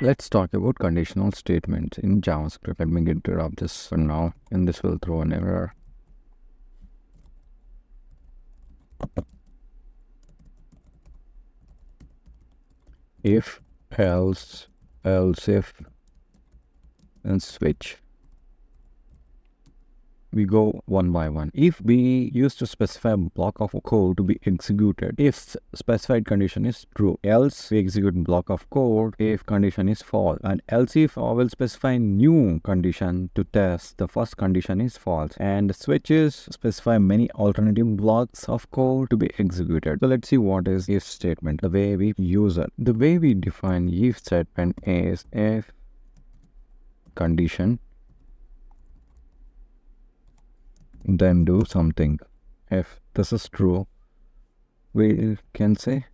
Let's talk about conditional statements in JavaScript. Let me get rid of this for now, and this will throw an error. If, else, if, and switch. We go one by one. If we used to specify a block of code to be executed if specified condition is true, else we execute block of code if condition is false, and else if will specify new condition to test the first condition is false, and switches specify many alternative blocks of code to be executed. So let's see what is if statement, the way we use it. The way we define if statement is if condition then do something. If this is true, we can say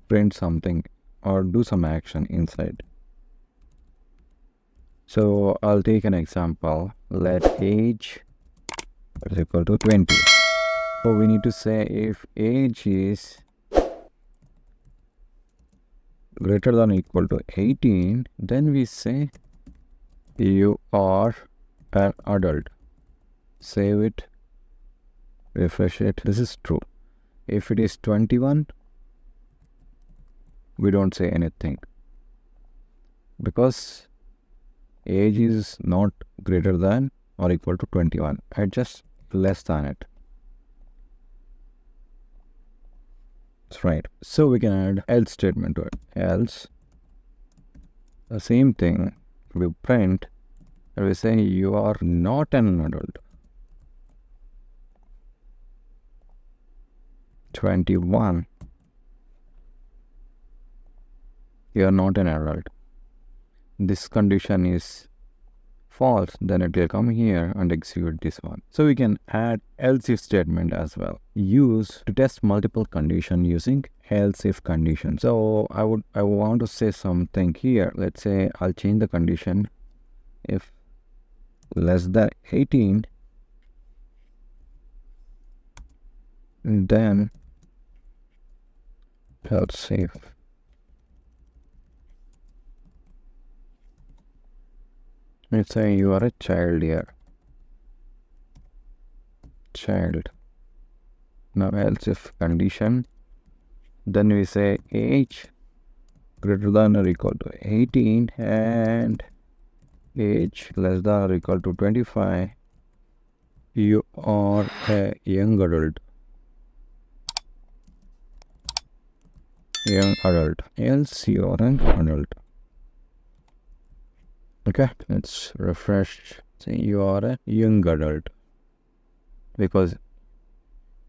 print something or do some action inside. So I'll take an example. Let age is equal to 20. So we need to say if age is greater than or equal to 18, then we say you are an adult. Save it, refresh it. This is true. If it is 21, we don't say anything because age is not greater than or equal to 21. I just less than it. That's right. So we can add else statement to it. Else, the same thing, we print and we say you are not an adult. 21, you are not an adult. This condition is false, then it will come here and execute this one. So we can add else if statement as well, use to test multiple condition using else if condition. So I want to say something here. Let's say I'll change the condition. If less than 18, then else if let's say you are a child here. Child. Now else if condition, then we say age greater than or equal to 18 and age less than or equal to 25. You are a young adult. Young adult. Else you are an adult. Okay, let's refresh. Say you are a young adult because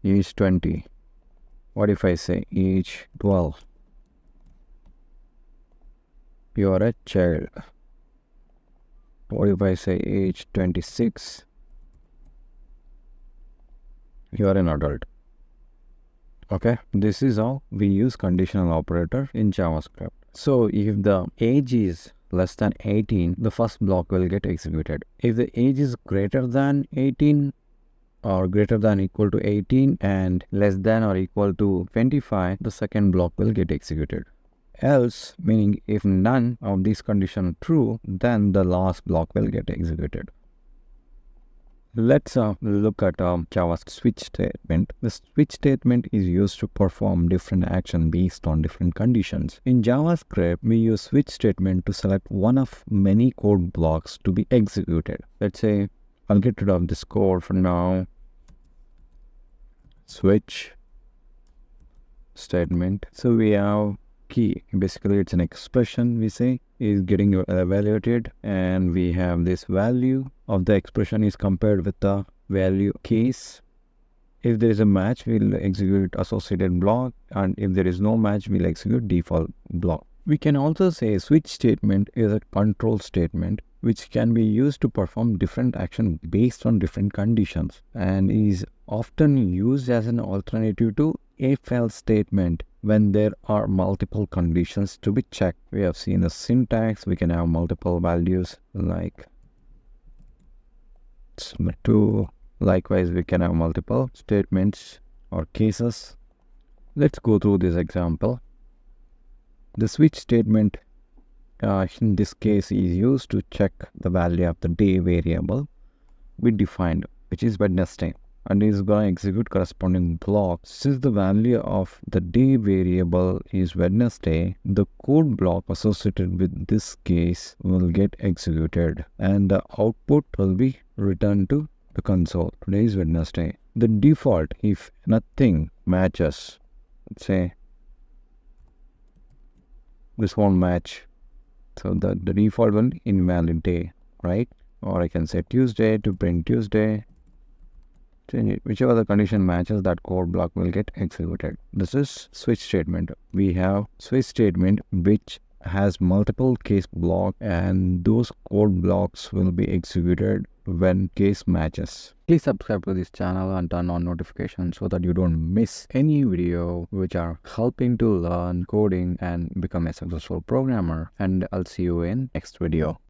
age 20. What if I say age 12? You are a child. What if I say age 26? You are an adult. Okay, this is how we use conditional operator in JavaScript. So if the age is less than 18, the first block will get executed. If the age is greater than 18 or greater than equal to 18 and less than or equal to 25, the second block will get executed. Else, meaning if none of these conditions are true, then the last block will get executed. Let's look at Java's switch statement. The switch statement is used to perform different actions based on different conditions. In JavaScript, we use switch statement to select one of many code blocks to be executed. Let's say I'll get rid of this code for now. Switch statement. So we have key. Basically, it's an expression we say is getting evaluated, and we have this value of the expression is compared with the value case. If there is a match, we'll execute associated block, and if there is no match, we'll execute default block. We can also say switch statement is a control statement which can be used to perform different action based on different conditions and is often used as an alternative to if-else statement when there are multiple conditions to be checked. We have seen the syntax. We can have multiple values like 2. Likewise, we can have multiple statements or cases. Let's go through this example. The switch statement in this case is used to check the value of the day variable we defined, which is Wednesday, and is going to execute corresponding block. Since the value of the day variable is Wednesday, the code block associated with this case will get executed, and the output will be returned to the console. Today is Wednesday. The default, if nothing matches, let's say this won't match, so the default one invalid day, right? Or I can say Tuesday to print Tuesday. Change it. Whichever the condition matches, that code block will get executed. This is switch statement. We have switch statement which has multiple case block, and those code blocks will be executed when case matches. Please subscribe to this channel and turn on notifications so that you don't miss any video which are helping to learn coding and become a successful programmer. And I'll see you in next video.